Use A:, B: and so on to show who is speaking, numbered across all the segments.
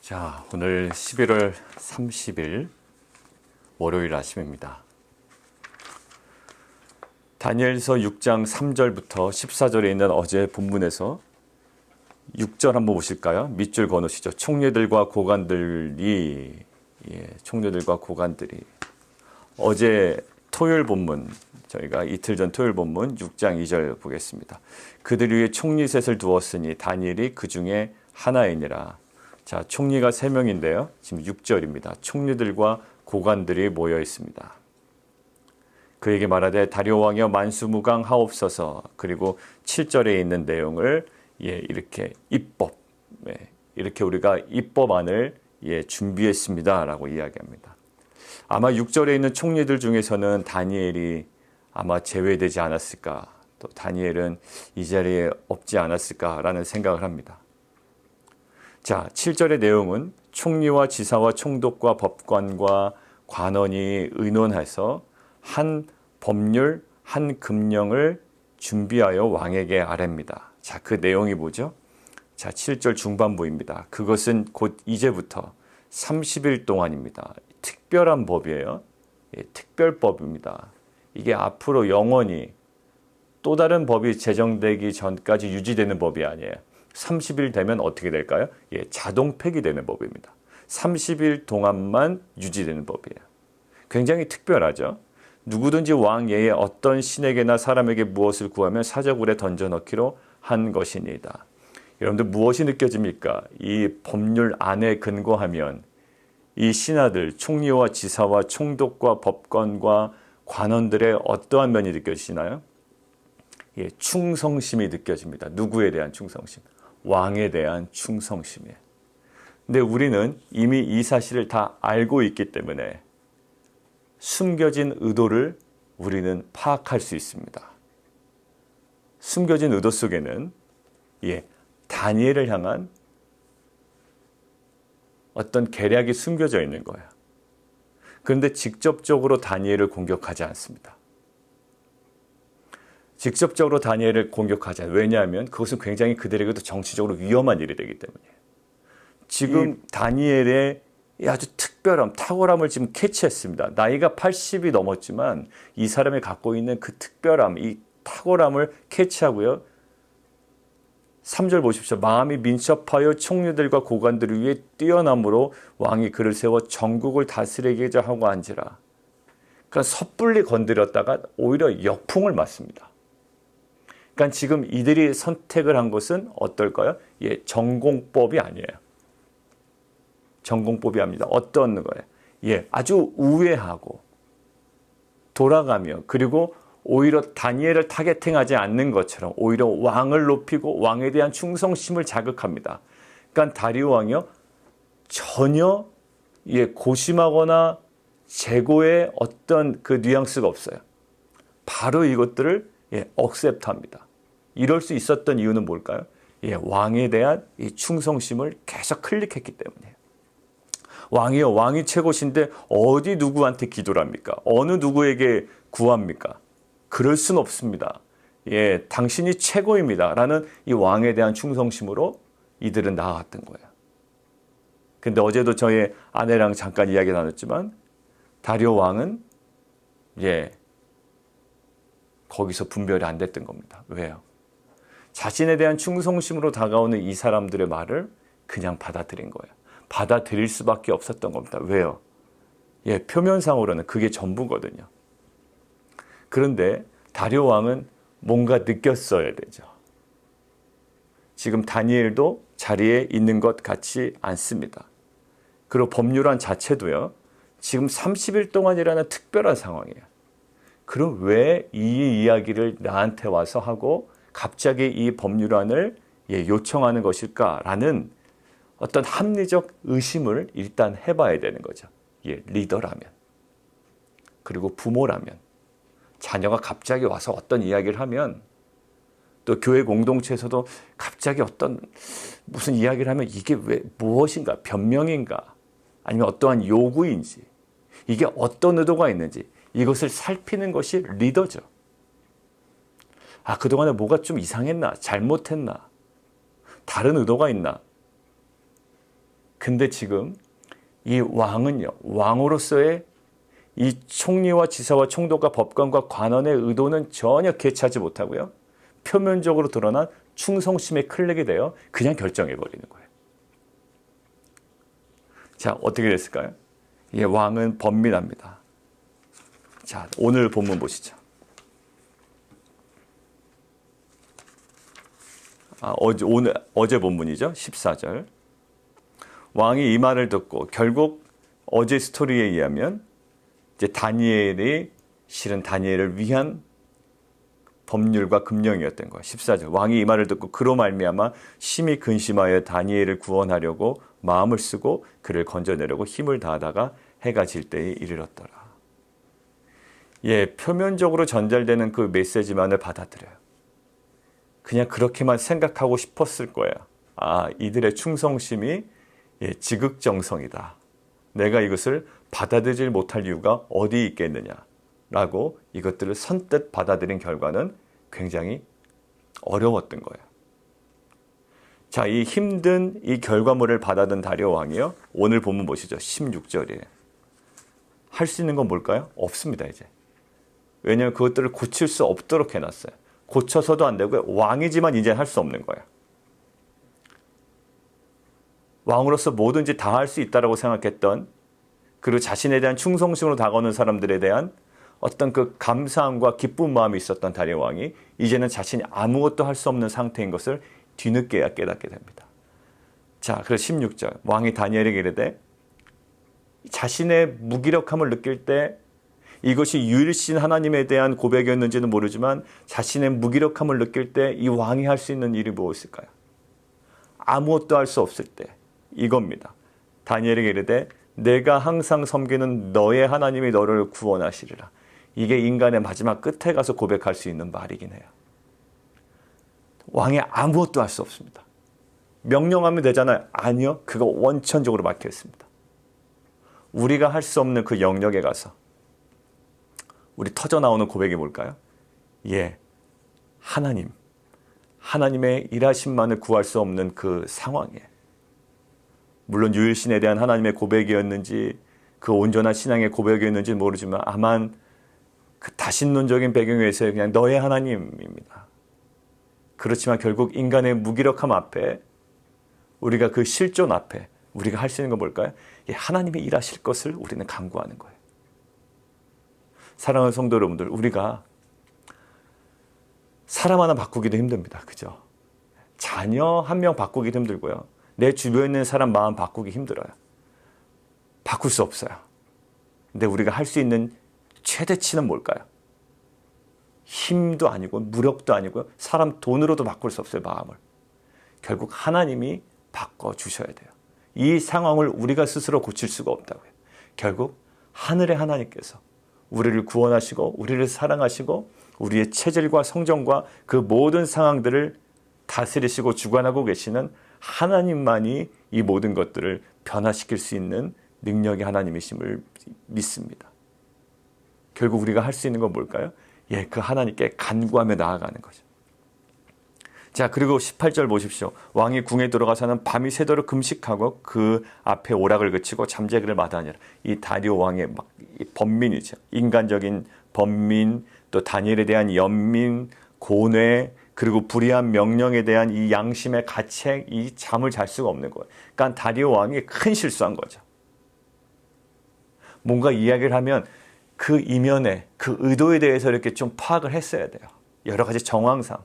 A: 자, 오늘 11월 30일 월요일 아침입니다. 다니엘서 6장 3절부터 14절에 있는 어제 본문에서 6절 한번 보실까요? 밑줄 거놓으시죠. 총리들과 고관들이 어제 토요일 본문, 저희가 이틀 전 토요일 본문 6장 2절 보겠습니다. 그들 위에 총리 셋을 두었으니 다니엘이 그 중에 하나이니라. 자, 총리가 3명인데요. 지금 6절입니다. 총리들과 고관들이 모여 있습니다. 그에게 말하되 다리오 왕이여 만수무강하옵소서. 그리고 7절에 있는 내용을 이렇게 이렇게 우리가 입법안을 준비했습니다 라고 이야기합니다. 아마 6절에 있는 총리들 중에서는 다니엘이 아마 제외되지 않았을까, 또 다니엘은 이 자리에 없지 않았을까라는 생각을 합니다. 자, 7절의 내용은 총리와 지사와 총독과 법관과 관원이 의논해서 한 법률, 한 금령을 준비하여 왕에게 아뢰입니다. 자, 그 내용이 뭐죠? 자, 7절 중반부입니다. 그것은 곧 이제부터 30일 동안입니다. 특별한 법이에요. 특별법입니다. 이게 앞으로 영원히 또 다른 법이 제정되기 전까지 유지되는 법이 아니에요. 30일 되면 어떻게 될까요? 자동 폐기되는 법입니다. 30일 동안만 유지되는 법이에요. 굉장히 특별하죠. 누구든지 왕 외에 어떤 신에게나 사람에게 무엇을 구하면 사저굴에 던져넣기로 한 것이니이다. 여러분들 무엇이 느껴집니까? 이 법률 안에 근거하면 이 신하들, 총리와 지사와 총독과 법관과 관원들의 어떠한 면이 느껴지시나요? 충성심이 느껴집니다. 누구에 대한 충성심? 왕에 대한 충성심이에요. 근데 우리는 이미 이 사실을 다 알고 있기 때문에 숨겨진 의도를 우리는 파악할 수 있습니다. 숨겨진 의도 속에는 다니엘을 향한 어떤 계략이 숨겨져 있는 거예요. 그런데 직접적으로 다니엘을 공격하지 않습니다. 직접적으로 다니엘을 공격하지 않아요. 왜냐하면 그것은 굉장히 그들에게도 정치적으로 위험한 일이 되기 때문이에요. 지금 다니엘의 아주 특별함, 탁월함을 지금 캐치했습니다. 나이가 80이 넘었지만 이 사람이 갖고 있는 그 특별함, 이 탁월함을 캐치하고요. 3절 보십시오. 마음이 민첩하여 총리들과 고관들을 위해 뛰어남으로 왕이 그를 세워 전국을 다스리게 하고 앉으라. 그러니까 섣불리 건드렸다가 오히려 역풍을 맞습니다. 그러니까 지금 이들이 선택을 한 것은 어떨까요? 전공법이 아니에요. 전공법이 아닙니다. 어떤 거예요? 아주 우회하고 돌아가며, 그리고 오히려 다니엘을 타겟팅하지 않는 것처럼 오히려 왕을 높이고 왕에 대한 충성심을 자극합니다. 그러니까 다리오 왕이요, 전혀 고심하거나 재고의 어떤 그 뉘앙스가 없어요. 바로 이것들을 억셉트합니다. 이럴 수 있었던 이유는 뭘까요? 왕에 대한 이 충성심을 계속 클릭했기 때문이에요. 왕이요, 왕이 최고신데 어디 누구한테 기도를 합니까? 어느 누구에게 구합니까? 그럴 순 없습니다. 당신이 최고입니다 라는 이 왕에 대한 충성심으로 이들은 나아갔던 거예요. 근데 어제도 저희 아내랑 잠깐 이야기 나눴지만 다리오 왕은 거기서 분별이 안 됐던 겁니다. 왜요? 자신에 대한 충성심으로 다가오는 이 사람들의 말을 그냥 받아들인 거예요. 받아들일 수밖에 없었던 겁니다. 왜요? 표면상으로는 그게 전부거든요. 그런데 다리오 왕은 뭔가 느꼈어야 되죠. 지금 다니엘도 자리에 있는 것 같지 않습니다. 그리고 법률안 자체도요, 지금 30일 동안이라는 특별한 상황이에요. 그럼 왜 이 이야기를 나한테 와서 하고 갑자기 이 법률안을 요청하는 것일까라는 어떤 합리적 의심을 일단 해봐야 되는 거죠. 리더라면, 그리고 부모라면, 자녀가 갑자기 와서 어떤 이야기를 하면, 또 교회 공동체에서도 갑자기 무슨 이야기를 하면 이게 왜 무엇인가, 변명인가, 아니면 어떠한 요구인지, 이게 어떤 의도가 있는지 이것을 살피는 것이 리더죠. 그동안에 뭐가 좀 이상했나, 잘못했나, 다른 의도가 있나, 근데 지금 이 왕은요, 왕으로서의 이 총리와 지사와 총독과 법관과 관원의 의도는 전혀 개최하지 못하고요. 표면적으로 드러난 충성심에 클릭이 되어 그냥 결정해버리는 거예요. 자, 어떻게 됐을까요? 예, 왕은 번민합니다. 자, 오늘 본문 보시죠. 어제 본문이죠. 14절. 왕이 이 말을 듣고 결국 어제 스토리에 의하면 이제 다니엘이 실은 다니엘을 위한 법률과 금령이었던 거예요. 14절. 왕이 이 말을 듣고 그로 말미암아 심히 근심하여 다니엘을 구원하려고 마음을 쓰고 그를 건져내려고 힘을 다하다가 해가 질 때에 이르렀더라. 예, 표면적으로 전달되는 그 메시지만을 받아들여요. 그냥 그렇게만 생각하고 싶었을 거야. 아, 이들의 충성심이 예, 지극정성이다. 내가 이것을 받아들이지 못할 이유가 어디 있겠느냐라고 이것들을 선뜻 받아들인 결과는 굉장히 어려웠던 거예요. 자, 이 힘든 이 결과물을 받아든 다리오 왕이요. 오늘 본문 보시죠. 16절이에요. 할 수 있는 건 뭘까요? 없습니다, 이제. 왜냐하면 그것들을 고칠 수 없도록 해놨어요. 고쳐서도 안 되고요. 왕이지만 이제 할 수 없는 거예요. 왕으로서 뭐든지 다 할 수 있다라고 생각했던 그리고 자신에 대한 충성심으로 다가오는 사람들에 대한 어떤 그 감사함과 기쁜 마음이 있었던 다리오 왕이 이제는 자신이 아무것도 할 수 없는 상태인 것을 뒤늦게야 깨닫게 됩니다. 자, 그래서 16절 왕이 다니엘에게 이르되 자신의 무기력함을 느낄 때 이것이 유일신 하나님에 대한 고백이었는지는 모르지만 자신의 무기력함을 느낄 때 이 왕이 할 수 있는 일이 무엇일까요? 아무것도 할 수 없을 때 이겁니다. 다니엘에게 이르되 내가 항상 섬기는 너의 하나님이 너를 구원하시리라. 이게 인간의 마지막 끝에 가서 고백할 수 있는 말이긴 해요. 왕이 아무것도 할 수 없습니다. 명령하면 되잖아요. 아니요. 그거 원천적으로 막혀 있습니다. 우리가 할 수 없는 그 영역에 가서 우리 터져 나오는 고백이 뭘까요? 예, 하나님의 일하심만을 구할 수 없는 그 상황에 물론 유일신에 대한 하나님의 고백이었는지 그 온전한 신앙의 고백이었는지 모르지만 아만 그 다신론적인 배경에서 그냥 너의 하나님입니다. 그렇지만 결국 인간의 무기력함 앞에 우리가 그 실존 앞에 우리가 할 수 있는 건 뭘까요? 예, 하나님이 일하실 것을 우리는 간구하는 거예요. 사랑하는 성도 여러분들, 우리가 사람 하나 바꾸기도 힘듭니다. 그죠? 자녀 한 명 바꾸기도 힘들고요. 내 주변에 있는 사람 마음 바꾸기 힘들어요. 바꿀 수 없어요. 근데 우리가 할 수 있는 최대치는 뭘까요? 힘도 아니고 무력도 아니고요. 사람 돈으로도 바꿀 수 없어요, 마음을. 결국 하나님이 바꿔주셔야 돼요. 이 상황을 우리가 스스로 고칠 수가 없다고요. 결국 하늘의 하나님께서 우리를 구원하시고 우리를 사랑하시고 우리의 체질과 성정과 그 모든 상황들을 다스리시고 주관하고 계시는 하나님만이 이 모든 것들을 변화시킬 수 있는 능력의 하나님이심을 믿습니다. 결국 우리가 할 수 있는 건 뭘까요? 예, 그 하나님께 간구하며 나아가는 거죠. 자, 그리고 18절 보십시오. 왕이 궁에 들어가서는 밤이 새도록 금식하고 그 앞에 오락을 그치고 잠재기를 마다하니라. 이 다리오 왕의 번민이죠. 인간적인 번민, 또 다니엘에 대한 연민, 고뇌, 그리고 불의한 명령에 대한 이 양심의 가책, 이 잠을 잘 수가 없는 거예요. 그러니까 다리오 왕이 큰 실수한 거죠. 뭔가 이야기를 하면 그 이면에 그 의도에 대해서 이렇게 좀 파악을 했어야 돼요. 여러 가지 정황상.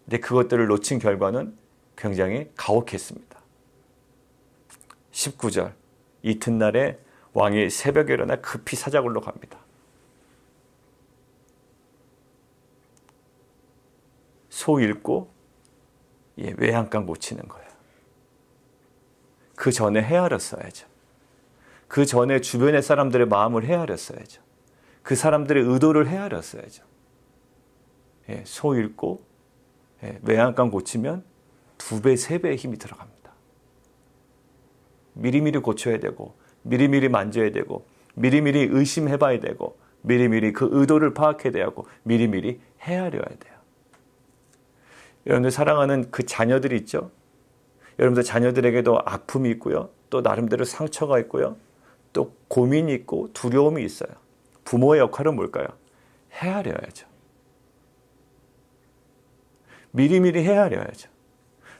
A: 근데 그것들을 놓친 결과는 굉장히 가혹했습니다. 19절 이튿날에 왕이 새벽에 일어나 급히 사자굴로 갑니다. 소 잃고 외양간 고치는 거예요. 그 전에 헤아렸어야죠. 그 전에 주변의 사람들의 마음을 헤아렸어야죠. 그 사람들의 의도를 헤아렸어야죠. 소 잃고 외양간 고치면 2배, 3배의 힘이 들어갑니다. 미리미리 고쳐야 되고 미리미리 만져야 되고 미리미리 의심해봐야 되고 미리미리 그 의도를 파악해야 되고 미리미리 헤아려야 돼요. 여러분들 사랑하는 그 자녀들이 있죠? 여러분들 자녀들에게도 아픔이 있고요. 또 나름대로 상처가 있고요. 또 고민이 있고 두려움이 있어요. 부모의 역할은 뭘까요? 헤아려야죠. 미리미리 헤아려야죠.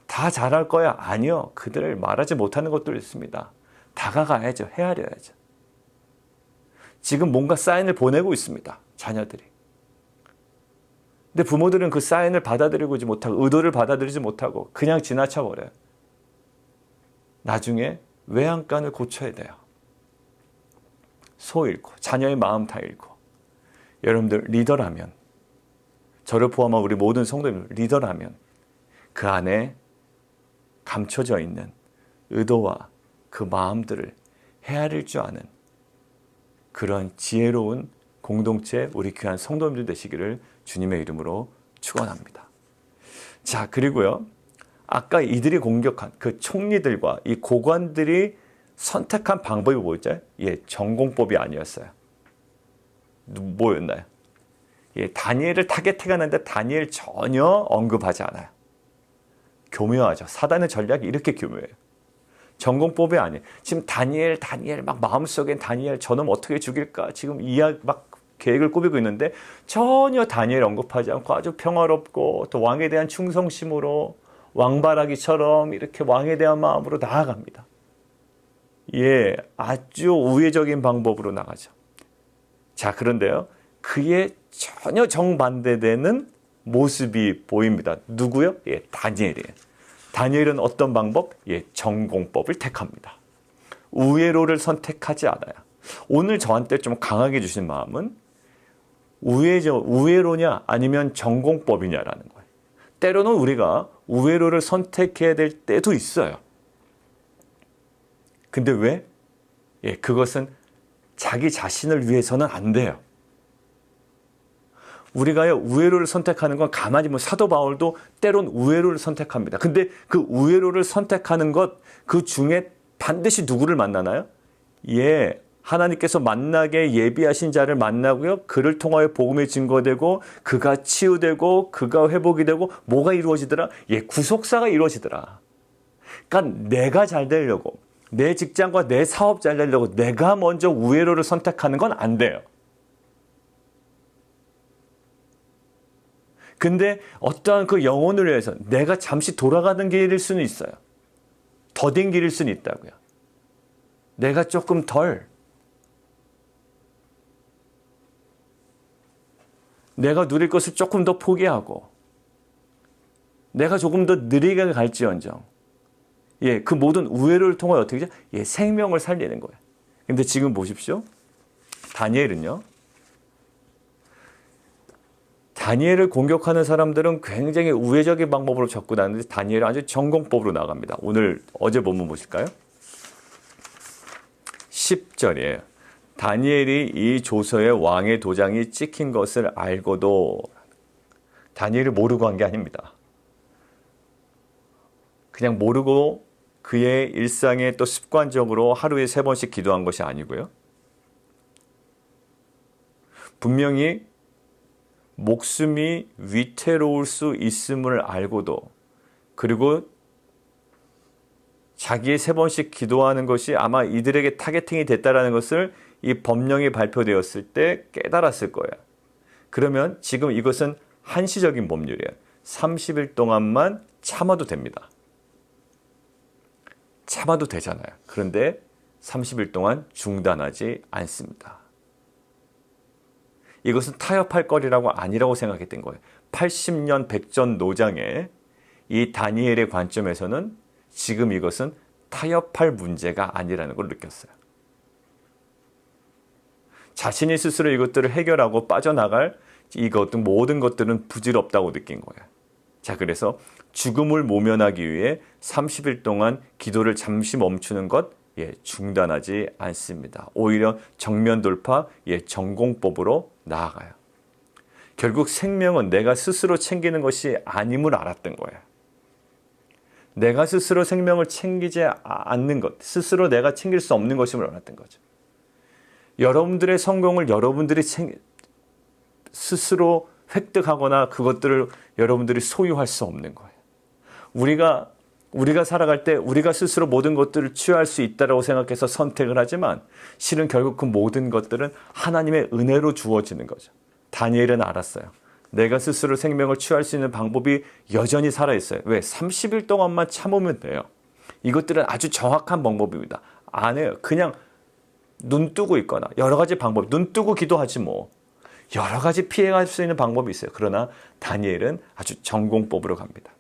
A: 다 잘할 거야? 아니요. 그들을 말하지 못하는 것도 있습니다. 다가가야죠. 헤아려야죠. 지금 뭔가 사인을 보내고 있습니다. 자녀들이. 근데 부모들은 그 사인을 받아들이지 못하고 의도를 받아들이지 못하고 그냥 지나쳐 버려요. 나중에 외양간을 고쳐야 돼요. 소 잃고 자녀의 마음 다 잃고. 여러분들 리더라면, 저를 포함한 우리 모든 성도님들 리더라면 그 안에 감춰져 있는 의도와 그 마음들을 헤아릴 줄 아는 그런 지혜로운 공동체, 우리 귀한 성도님들 되시기를 주님의 이름으로 축원합니다. 자, 그리고요, 아까 이들이 공격한 그 총리들과 이 고관들이 선택한 방법이 뭐였죠? 전공법이 아니었어요. 뭐였나요? 다니엘을 타겟해가는데 다니엘 전혀 언급하지 않아요. 교묘하죠. 사단의 전략이 이렇게 교묘해요. 전공법이 아니에요. 지금 다니엘 막 마음속엔 다니엘 저놈 어떻게 죽일까 지금 막 계획을 꾸미고 있는데 전혀 다니엘 언급하지 않고 아주 평화롭고 또 왕에 대한 충성심으로 왕바라기처럼 이렇게 왕에 대한 마음으로 나아갑니다. 아주 우회적인 방법으로 나가죠. 자, 그런데요, 그에 전혀 정반대되는 모습이 보입니다. 누구요? 다니엘이에요. 다니엘은 어떤 방법? 전공법을 택합니다. 우회로를 선택하지 않아요. 오늘 저한테 좀 강하게 주신 마음은 우회로냐 아니면 전공법이냐라는 거예요. 때로는 우리가 우회로를 선택해야 될 때도 있어요. 근데 왜? 그것은 자기 자신을 위해서는 안 돼요. 우리가 우회로를 선택하는 건 가만히 사도 바울도 때론 우회로를 선택합니다. 근데 그 우회로를 선택하는 것, 그 중에 반드시 누구를 만나나요? 하나님께서 만나게 예비하신 자를 만나고요. 그를 통하여 복음이 증거되고 그가 치유되고 그가 회복이 되고 뭐가 이루어지더라? 구속사가 이루어지더라. 그러니까 내가 잘 되려고, 내 직장과 내 사업 잘 되려고 내가 먼저 우회로를 선택하는 건 안 돼요. 근데 어떠한 그 영혼을 위해서 내가 잠시 돌아가는 길일 수는 있어요. 더딘 길일 수는 있다고요. 내가 조금 내가 누릴 것을 조금 더 포기하고 내가 조금 더 느리게 갈지언정 그 모든 우회로를 통해 어떻게 하죠? 생명을 살리는 거예요. 근데 지금 보십시오. 다니엘은요. 다니엘을 공격하는 사람들은 굉장히 우회적인 방법으로 접근하는데 다니엘은 아주 전공법으로 나갑니다. 어제 본문 보실까요? 10절이에요. 다니엘이 이 조서에 왕의 도장이 찍힌 것을 알고도 다니엘을 모르고 한 게 아닙니다. 그냥 모르고 그의 일상에 또 습관적으로 하루에 3번씩 기도한 것이 아니고요. 분명히 목숨이 위태로울 수 있음을 알고도 그리고 자기의 3번씩 기도하는 것이 아마 이들에게 타겟팅이 됐다는 것을 이 법령이 발표되었을 때 깨달았을 거예요. 그러면 지금 이것은 한시적인 법률이에요. 30일 동안만 참아도 됩니다. 참아도 되잖아요. 그런데 30일 동안 중단하지 않습니다. 이것은 타협할 거리라고 아니라고 생각했던 거예요. 80년 백전 노장의 이 다니엘의 관점에서는 지금 이것은 타협할 문제가 아니라는 걸 느꼈어요. 자신이 스스로 이것들을 해결하고 빠져나갈 모든 것들은 부질없다고 느낀 거예요. 자, 그래서 죽음을 모면하기 위해 30일 동안 기도를 잠시 멈추는 것 중단하지 않습니다. 오히려 정면 돌파, 전공법으로 나아가요. 결국 생명은 내가 스스로 챙기는 것이 아님을 알았던 거예요. 내가 스스로 생명을 챙기지 않는 것, 스스로 내가 챙길 수 없는 것임을 알았던 거죠. 여러분들의 성공을 여러분들이 스스로 획득하거나 그것들을 여러분들이 소유할 수 없는 거예요. 우리가 우리가 살아갈 때 우리가 스스로 모든 것들을 취할 수 있다고 생각해서 선택을 하지만 실은 결국 그 모든 것들은 하나님의 은혜로 주어지는 거죠. 다니엘은 알았어요. 내가 스스로 생명을 취할 수 있는 방법이 여전히 살아있어요. 왜? 30일 동안만 참으면 돼요. 이것들은 아주 정확한 방법입니다. 안 해요. 그냥 눈 뜨고 있거나 여러 가지 방법, 눈 뜨고 기도하지 뭐. 여러 가지 피해갈 수 있는 방법이 있어요. 그러나 다니엘은 아주 전공법으로 갑니다.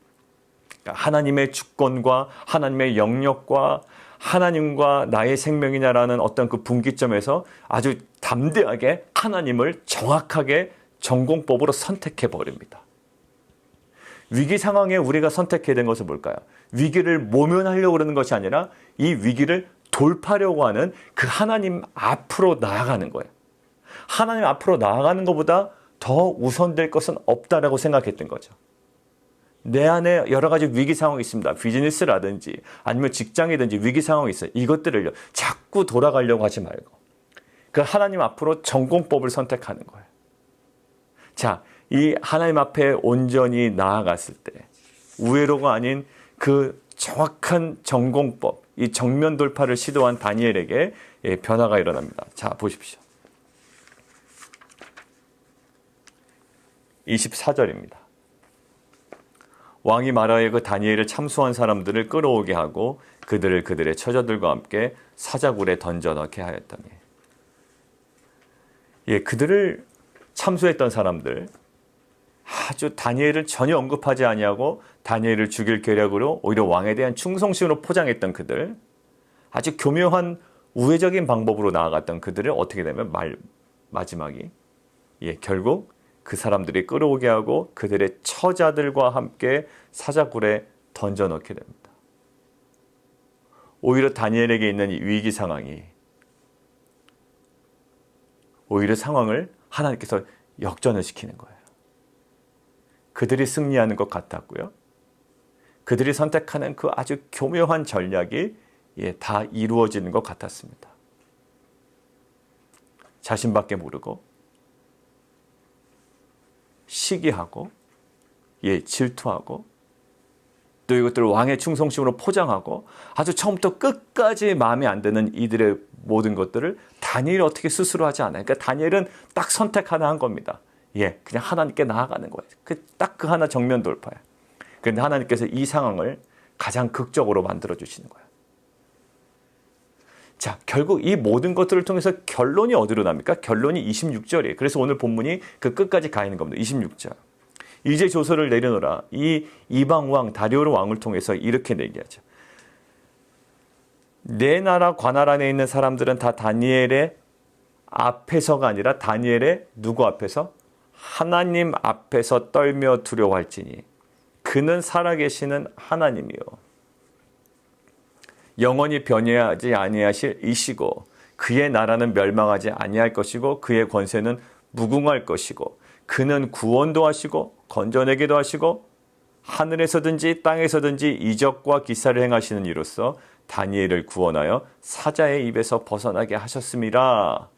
A: 하나님의 주권과 하나님의 영역과 하나님과 나의 생명이냐라는 어떤 그 분기점에서 아주 담대하게 하나님을 정확하게 전공법으로 선택해 버립니다. 위기 상황에 우리가 선택해야 되는 것은 뭘까요? 위기를 모면하려고 그러는 것이 아니라 이 위기를 돌파하려고 하는 그 하나님 앞으로 나아가는 거예요. 하나님 앞으로 나아가는 것보다 더 우선될 것은 없다라고 생각했던 거죠. 내 안에 여러 가지 위기 상황이 있습니다. 비즈니스라든지 아니면 직장이든지 위기 상황이 있어요. 이것들을요, 자꾸 돌아가려고 하지 말고 그 하나님 앞으로 전공법을 선택하는 거예요. 자, 이 하나님 앞에 온전히 나아갔을 때 우회로가 아닌 그 정확한 전공법, 이 정면 돌파를 시도한 다니엘에게 변화가 일어납니다. 자, 보십시오. 24절입니다. 왕이 말하여 그 다니엘을 참수한 사람들을 끌어오게 하고 그들을 그들의 처자들과 함께 사자굴에 던져넣게 하였더니, 그들을 참수했던 사람들, 아주 다니엘을 전혀 언급하지 아니하고 다니엘을 죽일 계략으로 오히려 왕에 대한 충성심으로 포장했던 그들, 아주 교묘한 우회적인 방법으로 나아갔던 그들을 어떻게 되면 마지막이 결국 그 사람들이 끌어오게 하고 그들의 처자들과 함께 사자굴에 던져넣게 됩니다. 오히려 다니엘에게 있는 이 위기 상황이 오히려 상황을 하나님께서 역전을 시키는 거예요. 그들이 승리하는 것 같았고요. 그들이 선택하는 그 아주 교묘한 전략이 다 이루어지는 것 같았습니다. 자신밖에 모르고 시기하고 질투하고 또 이것들을 왕의 충성심으로 포장하고 아주 처음부터 끝까지 마음에 안 드는 이들의 모든 것들을 다니엘이 어떻게 스스로 하지 않아요. 그러니까 다니엘은 딱 선택 하나 한 겁니다. 그냥 하나님께 나아가는 거예요. 딱 그 하나 정면 돌파예요. 그런데 하나님께서 이 상황을 가장 극적으로 만들어 주시는 거예요. 자, 결국 이 모든 것들을 통해서 결론이 어디로 납니까? 결론이 26절이에요. 그래서 오늘 본문이 그 끝까지 가 있는 겁니다. 26절. 이제 조서를 내려놓으라. 이 이방 왕 다리오 왕을 통해서 이렇게 얘기하죠. 내 나라 관할 안에 있는 사람들은 다 다니엘의 앞에서가 아니라 다니엘의 누구 앞에서? 하나님 앞에서 떨며 두려워할지니 그는 살아계시는 하나님이요 영원히 변해하지 아니하실 이시고 그의 나라는 멸망하지 아니할 것이고 그의 권세는 무궁할 것이고 그는 구원도 하시고 건져내기도 하시고 하늘에서든지 땅에서든지 이적과 기사를 행하시는 이로써 다니엘을 구원하여 사자의 입에서 벗어나게 하셨음이라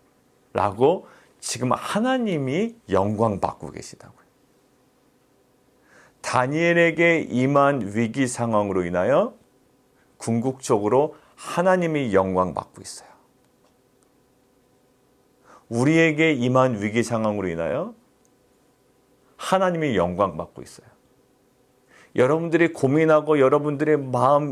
A: 라고 지금 하나님이 영광 받고 계시다고요. 다니엘에게 임한 위기 상황으로 인하여 궁극적으로 하나님이 영광 받고 있어요. 우리에게 임한 위기 상황으로 인하여 하나님이 영광 받고 있어요. 여러분들이 고민하고 여러분들의 마음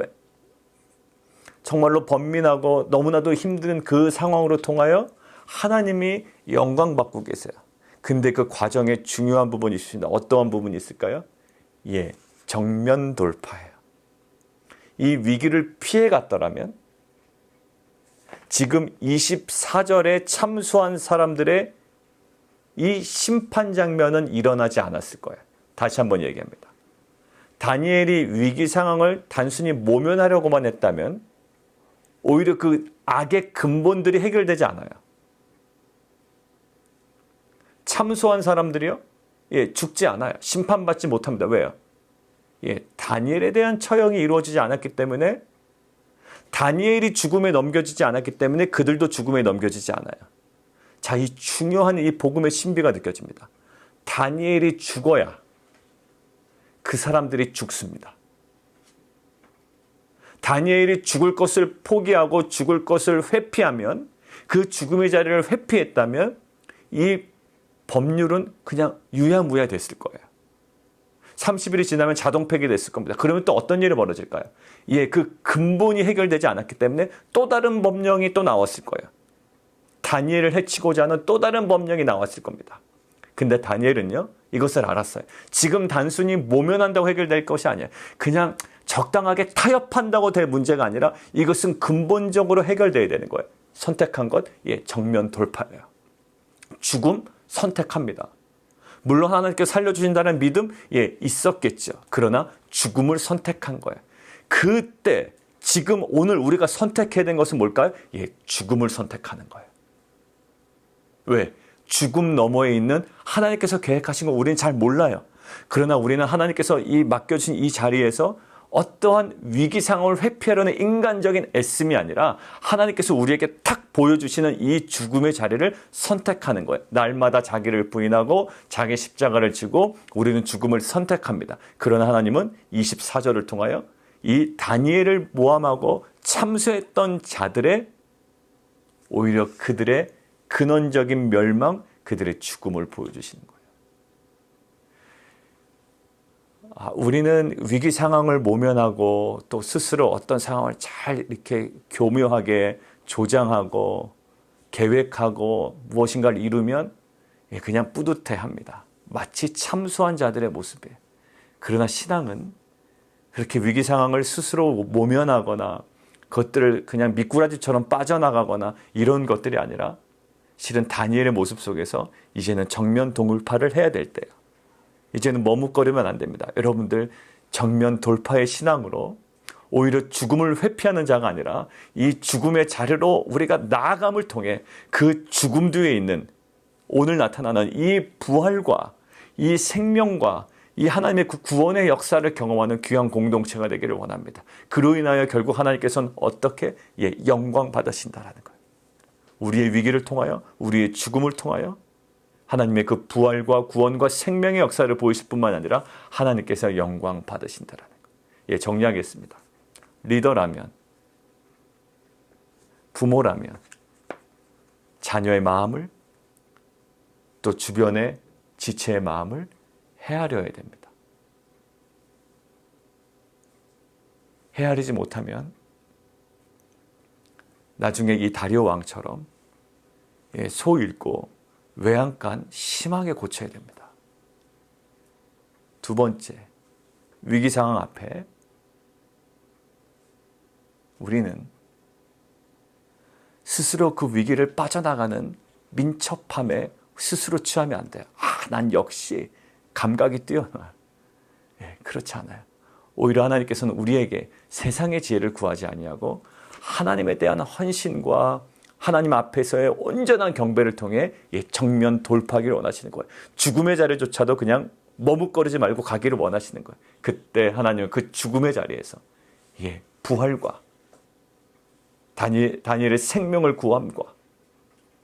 A: 정말로 번민하고 너무나도 힘든 그 상황으로 통하여 하나님이 영광 받고 계세요. 근데 그 과정에 중요한 부분이 있습니다. 어떠한 부분이 있을까요? 정면 돌파예요. 이 위기를 피해갔더라면 지금 24절에 참수한 사람들의 이 심판 장면은 일어나지 않았을 거예요. 다시 한번 얘기합니다. 다니엘이 위기 상황을 단순히 모면하려고만 했다면 오히려 그 악의 근본들이 해결되지 않아요. 참수한 사람들이요? 죽지 않아요. 심판받지 못합니다. 왜요? 다니엘에 대한 처형이 이루어지지 않았기 때문에 다니엘이 죽음에 넘겨지지 않았기 때문에 그들도 죽음에 넘겨지지 않아요. 자, 이 중요한 이 복음의 신비가 느껴집니다. 다니엘이 죽어야 그 사람들이 죽습니다. 다니엘이 죽을 것을 포기하고 죽을 것을 회피하면, 그 죽음의 자리를 회피했다면 이 법률은 그냥 유야무야 됐을 거예요. 30일이 지나면 자동 폐기됐을 겁니다. 그러면 또 어떤 일이 벌어질까요? 그 근본이 해결되지 않았기 때문에 또 다른 법령이 또 나왔을 거예요. 다니엘을 해치고자 하는 또 다른 법령이 나왔을 겁니다. 근데 다니엘은요, 이것을 알았어요. 지금 단순히 모면한다고 해결될 것이 아니에요. 그냥 적당하게 타협한다고 될 문제가 아니라 이것은 근본적으로 해결돼야 되는 거예요. 선택한 것, 정면 돌파예요. 죽음 선택합니다. 물론 하나님께서 살려주신다는 믿음, 있었겠죠. 그러나 죽음을 선택한 거예요. 그때, 지금, 오늘 우리가 선택해야 되는 것은 뭘까요? 죽음을 선택하는 거예요. 왜? 죽음 너머에 있는 하나님께서 계획하신 거 우리는 잘 몰라요. 그러나 우리는 하나님께서 맡겨주신 이 자리에서 어떠한 위기 상황을 회피하려는 인간적인 애씀이 아니라 하나님께서 우리에게 탁 보여주시는 이 죽음의 자리를 선택하는 거예요. 날마다 자기를 부인하고 자기 십자가를 지고 우리는 죽음을 선택합니다. 그러나 하나님은 24절을 통하여 이 다니엘을 모함하고 참수했던 자들의, 오히려 그들의 근원적인 멸망, 그들의 죽음을 보여주시는 거예요. 우리는 위기 상황을 모면하고 또 스스로 어떤 상황을 잘 이렇게 교묘하게 조장하고 계획하고 무엇인가를 이루면 그냥 뿌듯해합니다. 마치 참수한 자들의 모습이에요. 그러나 신앙은 그렇게 위기 상황을 스스로 모면하거나 그것들을 그냥 미꾸라지처럼 빠져나가거나 이런 것들이 아니라 실은 다니엘의 모습 속에서 이제는 정면 돌파를 해야 될 때예요. 이제는 머뭇거리면 안 됩니다. 여러분들 정면 돌파의 신앙으로 오히려 죽음을 회피하는 자가 아니라 이 죽음의 자리로 우리가 나아감을 통해 그 죽음 뒤에 있는 오늘 나타나는 이 부활과 이 생명과 이 하나님의 그 구원의 역사를 경험하는 귀한 공동체가 되기를 원합니다. 그로 인하여 결국 하나님께서는 어떻게 영광 받으신다라는 거예요. 우리의 위기를 통하여, 우리의 죽음을 통하여 하나님의 그 부활과 구원과 생명의 역사를 보이실 뿐만 아니라 하나님께서 영광 받으신다라는 거예요. 정리하겠습니다. 리더라면, 부모라면 자녀의 마음을, 또 주변의 지체의 마음을 헤아려야 됩니다. 헤아리지 못하면 나중에 이 다리오 왕처럼 소 잃고 외양간 심하게 고쳐야 됩니다. 두 번째, 위기 상황 앞에 우리는 스스로 그 위기를 빠져나가는 민첩함에 스스로 취하면 안 돼요. 난 역시 감각이 뛰어나요. 그렇지 않아요. 오히려 하나님께서는 우리에게 세상의 지혜를 구하지 아니하고 하나님에 대한 헌신과 하나님 앞에서의 온전한 경배를 통해 정면 돌파하기를 원하시는 거예요. 죽음의 자리조차도 그냥 머뭇거리지 말고 가기를 원하시는 거예요. 그때 하나님은 그 죽음의 자리에서 부활과 다니엘의 생명을 구함과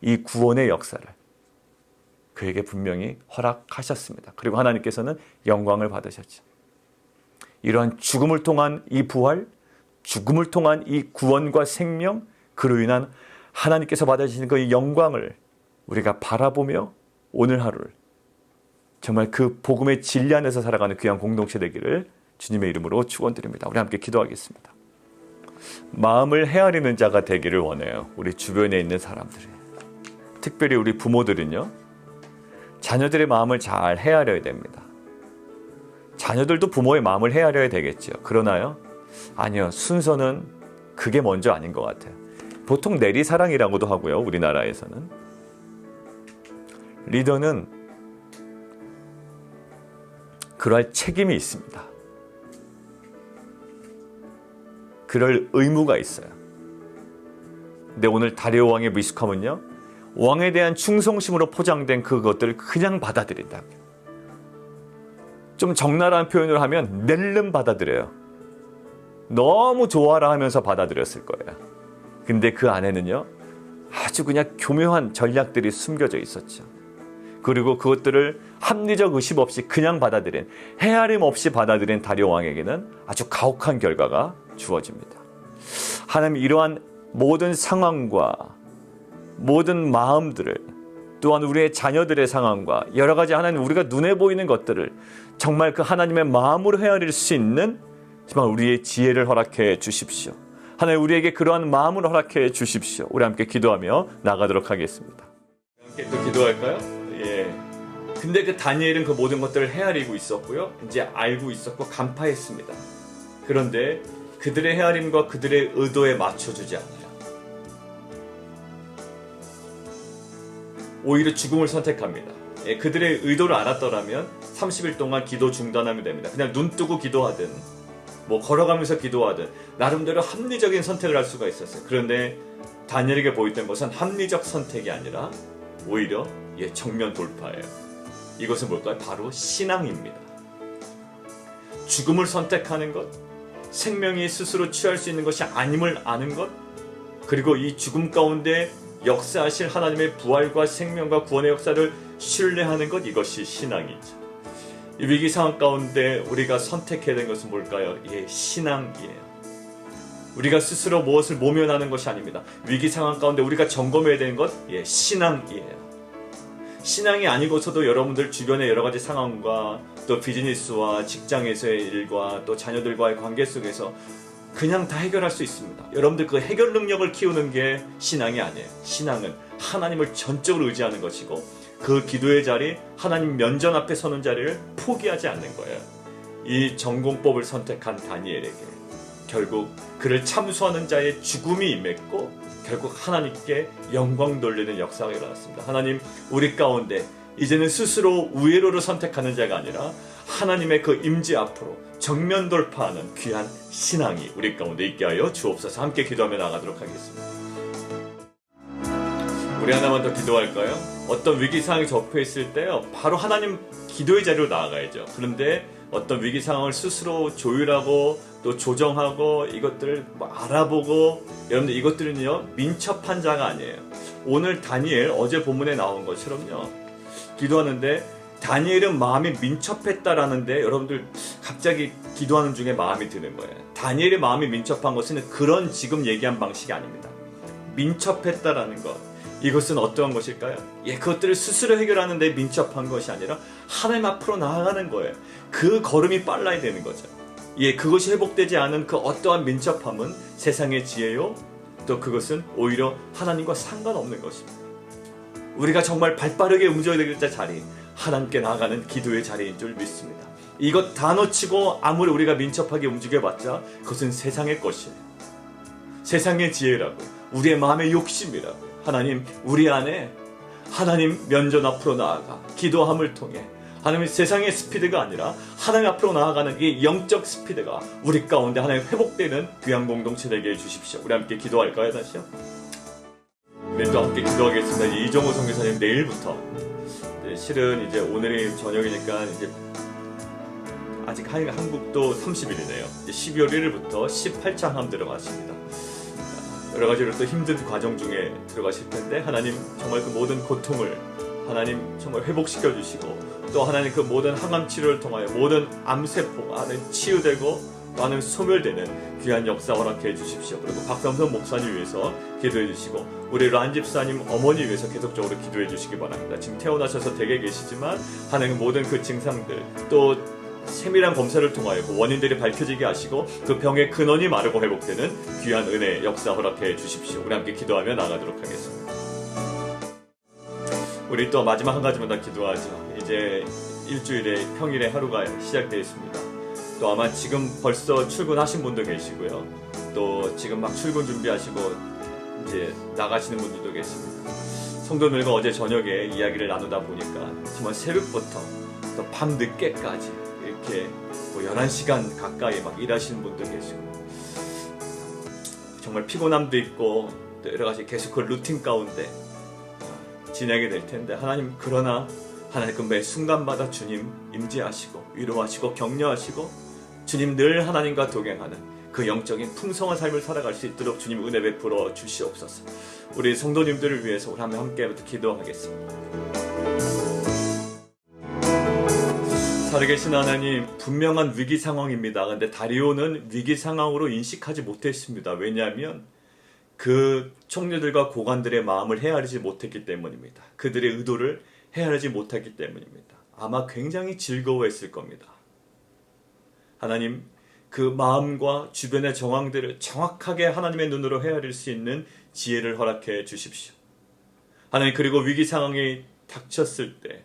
A: 이 구원의 역사를 그에게 분명히 허락하셨습니다. 그리고 하나님께서는 영광을 받으셨죠. 이러한 죽음을 통한 이 부활, 죽음을 통한 이 구원과 생명, 그로 인한 하나님께서 받아주시는 그 영광을 우리가 바라보며 오늘 하루를 정말 그 복음의 진리 안에서 살아가는 귀한 공동체 되기를 주님의 이름으로 축원드립니다. 우리 함께 기도하겠습니다. 마음을 헤아리는 자가 되기를 원해요. 우리 주변에 있는 사람들이. 특별히 우리 부모들은요. 자녀들의 마음을 잘 헤아려야 됩니다. 자녀들도 부모의 마음을 헤아려야 되겠죠. 그러나요? 아니요. 순서는 그게 먼저 아닌 것 같아요. 보통 내리사랑이라고도 하고요. 우리나라에서는. 리더는 그럴 책임이 있습니다. 그럴 의무가 있어요. 근데 오늘 다리오 왕의 미숙함은요. 왕에 대한 충성심으로 포장된 그것들을 그냥 받아들인다. 좀 적나라한 표현을 하면 낼름 받아들여요. 너무 좋아라 하면서 받아들였을 거예요. 근데 그 안에는요. 아주 그냥 교묘한 전략들이 숨겨져 있었죠. 그리고 그것들을 합리적 의심 없이 그냥 받아들인, 헤아림 없이 받아들인 다리오 왕에게는 아주 가혹한 결과가 주어집니다. 하나님 이러한 모든 상황과 모든 마음들을 또한 우리의 자녀들의 상황과 여러 가지 하나님 우리가 눈에 보이는 것들을 정말 그 하나님의 마음으로 헤아릴 수 있는 정말 우리의 지혜를 허락해 주십시오. 하나님 우리에게 그러한 마음을 허락해 주십시오. 우리 함께 기도하며 나가도록 하겠습니다. 함께 또 기도할까요? 예. 근데 그 다니엘은 그 모든 것들을 헤아리고 있었고요. 이제 알고 있었고 간파했습니다. 그런데 그들의 헤아림과 그들의 의도에 맞춰주지 않아요. 오히려 죽음을 선택합니다. 예, 그들의 의도를 알았더라면 30일 동안 기도 중단하면 됩니다. 그냥 눈 뜨고 기도하든 뭐 걸어가면서 기도하든 나름대로 합리적인 선택을 할 수가 있었어요. 그런데 다니엘에게 보였던 것은 합리적 선택이 아니라 오히려 정면 돌파예요. 이것은 뭘까요? 바로 신앙입니다. 죽음을 선택하는 것, 생명이 스스로 취할 수 있는 것이 아님을 아는 것, 그리고 이 죽음 가운데 역사하실 하나님의 부활과 생명과 구원의 역사를 신뢰하는 것, 이것이 신앙이죠. 이 위기 상황 가운데 우리가 선택해야 되는 것은 뭘까요? 신앙이에요. 우리가 스스로 무엇을 모면하는 것이 아닙니다. 위기 상황 가운데 우리가 점검해야 되는 것, 신앙이에요. 신앙이 아니고서도 여러분들 주변의 여러 가지 상황과 또 비즈니스와 직장에서의 일과 또 자녀들과의 관계 속에서 그냥 다 해결할 수 있습니다. 여러분들 그 해결 능력을 키우는 게 신앙이 아니에요. 신앙은 하나님을 전적으로 의지하는 것이고 그 기도의 자리, 하나님 면전 앞에 서는 자리를 포기하지 않는 거예요. 이 전공법을 선택한 다니엘에게 결국 그를 참수하는 자의 죽음이 임했고 결국 하나님께 영광 돌리는 역사가 일어났습니다. 하나님 우리 가운데 이제는 스스로 우회로를 선택하는 자가 아니라 하나님의 그 임재 앞으로 정면 돌파하는 귀한 신앙이 우리 가운데 있게 하여 주옵소서. 함께 기도하며 나가도록 하겠습니다. 우리 하나만 더 기도할까요? 어떤 위기 상황이 접해 있을 때요, 바로 하나님 기도의 자리로 나아가야죠. 그런데 어떤 위기 상황을 스스로 조율하고 또 조정하고 이것들을 알아보고, 여러분들 이것들은요 민첩한 자가 아니에요. 오늘 다니엘 어제 본문에 나온 것처럼요, 기도하는데 다니엘은 마음이 민첩했다라는데 여러분들 갑자기 기도하는 중에 마음이 드는 거예요. 다니엘의 마음이 민첩한 것은 그런 지금 얘기한 방식이 아닙니다. 민첩했다라는 것, 이것은 어떠한 것일까요? 그것들을 스스로 해결하는 데 민첩한 것이 아니라 하나님 앞으로 나아가는 거예요. 그 걸음이 빨라야 되는 거죠. 그것이 회복되지 않은 그 어떠한 민첩함은 세상의 지혜요, 또 그것은 오히려 하나님과 상관없는 것입니다. 우리가 정말 발빠르게 움직여야 될 자리, 하나님께 나아가는 기도의 자리인 줄 믿습니다. 이것 다 놓치고 아무리 우리가 민첩하게 움직여봤자 그것은 세상의 것이에요. 세상의 지혜라고, 우리의 마음의 욕심이라고. 하나님 우리 안에 하나님 면전 앞으로 나아가 기도함을 통해 하나님 세상의 스피드가 아니라 하나님 앞으로 나아가는 이 영적 스피드가 우리 가운데 하나님 회복되는 귀한 공동체 되게 해주십시오. 우리 함께 기도할까요? 다시요? 우리 또 함께 기도하겠습니다. 이정호 선교사님 내일부터, 실은 이제 오늘이 저녁이니까 이제 아직 한국도 30일이네요. 12월 1일부터 18차 함 들어가십니다. 여러 가지로 또 힘든 과정 중에 들어가실 텐데 하나님 정말 그 모든 고통을 하나님 정말 회복시켜 주시고, 또 하나님 그 모든 항암 치료를 통하여 모든 암세포가 하나님 치유되고 또 하나님 소멸되는 귀한 역사 허락해 주십시오. 그리고 박삼선 목사님 위해서 기도해 주시고 우리 란 집사님 어머니 위해서 계속적으로 기도해 주시기 바랍니다. 지금 태어나셔서 댁에 계시지만 하나님 모든 그 증상들, 또 세밀한 검사를 통하여 그 원인들이 밝혀지게 하시고 그 병의 근원이 마르고 회복되는 귀한 은혜 역사 허락해 주십시오. 우리 함께 기도하며 나가도록 하겠습니다. 우리 또 마지막 한 가지만 더 기도하죠. 이제 일주일의 평일의 하루가 시작되어 있습니다. 또 아마 지금 벌써 출근하신 분도 계시고요, 또 지금 막 출근 준비하시고 이제 나가시는 분들도 계십니다. 성도들과 어제 저녁에 이야기를 나누다 보니까 정말 새벽부터 또 밤 늦게까지 이렇게 11시간 가까이 막 일하시는 분도 계시고, 정말 피곤함도 있고 또 여러 가지 계속 그 루틴 가운데 지내게 될 텐데, 하나님 그러나 하나님 그 매 순간마다 주님 임재하시고 위로하시고 격려하시고 주님 늘 하나님과 동행하는 그 영적인 풍성한 삶을 살아갈 수 있도록 주님 은혜 베풀어 주시옵소서. 우리 성도님들을 위해서 우리 함께 기도하겠습니다. 살아계신 하나님, 분명한 위기 상황입니다. 근데 다리오는 위기 상황으로 인식하지 못했습니다. 왜냐하면 그 총리들과 고관들의 마음을 헤아리지 못했기 때문입니다. 그들의 의도를 헤아리지 못했기 때문입니다. 아마 굉장히 즐거워했을 겁니다. 하나님, 그 마음과 주변의 정황들을 정확하게 하나님의 눈으로 헤아릴 수 있는 지혜를 허락해 주십시오. 하나님, 그리고 위기 상황이 닥쳤을 때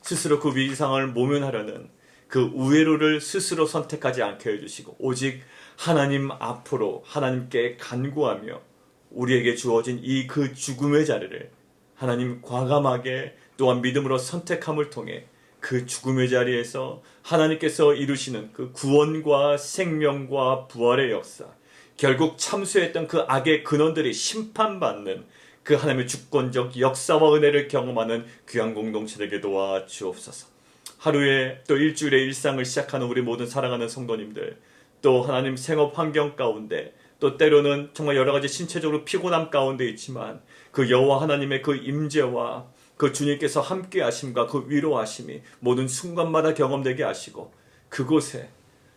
A: 스스로 그 위기 상황을 모면하려는 그 우회로를 스스로 선택하지 않게 해주시고 오직 하나님 앞으로 하나님께 간구하며 우리에게 주어진 이 그 죽음의 자리를 하나님 과감하게 또한 믿음으로 선택함을 통해 그 죽음의 자리에서 하나님께서 이루시는 그 구원과 생명과 부활의 역사, 결국 참수했던 그 악의 근원들이 심판받는 그 하나님의 주권적 역사와 은혜를 경험하는 귀한 공동체 되게 도와 주옵소서. 하루에 또 일주일의 일상을 시작하는 우리 모든 사랑하는 성도님들, 또 하나님 생업 환경 가운데, 또 때로는 정말 여러 가지 신체적으로 피곤함 가운데 있지만 그 여호와 하나님의 그 임재와 그 주님께서 함께 하심과 그 위로하심이 모든 순간마다 경험되게 하시고 그곳에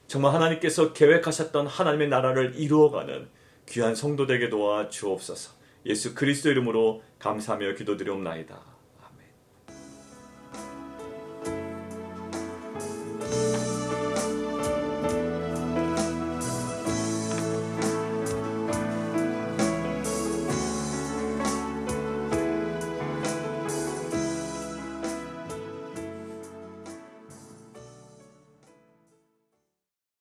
A: 정말 하나님께서 계획하셨던 하나님의 나라를 이루어가는 귀한 성도 되게 도와 주옵소서. 예수 그리스도 이름으로 감사하며 기도드리옵나이다.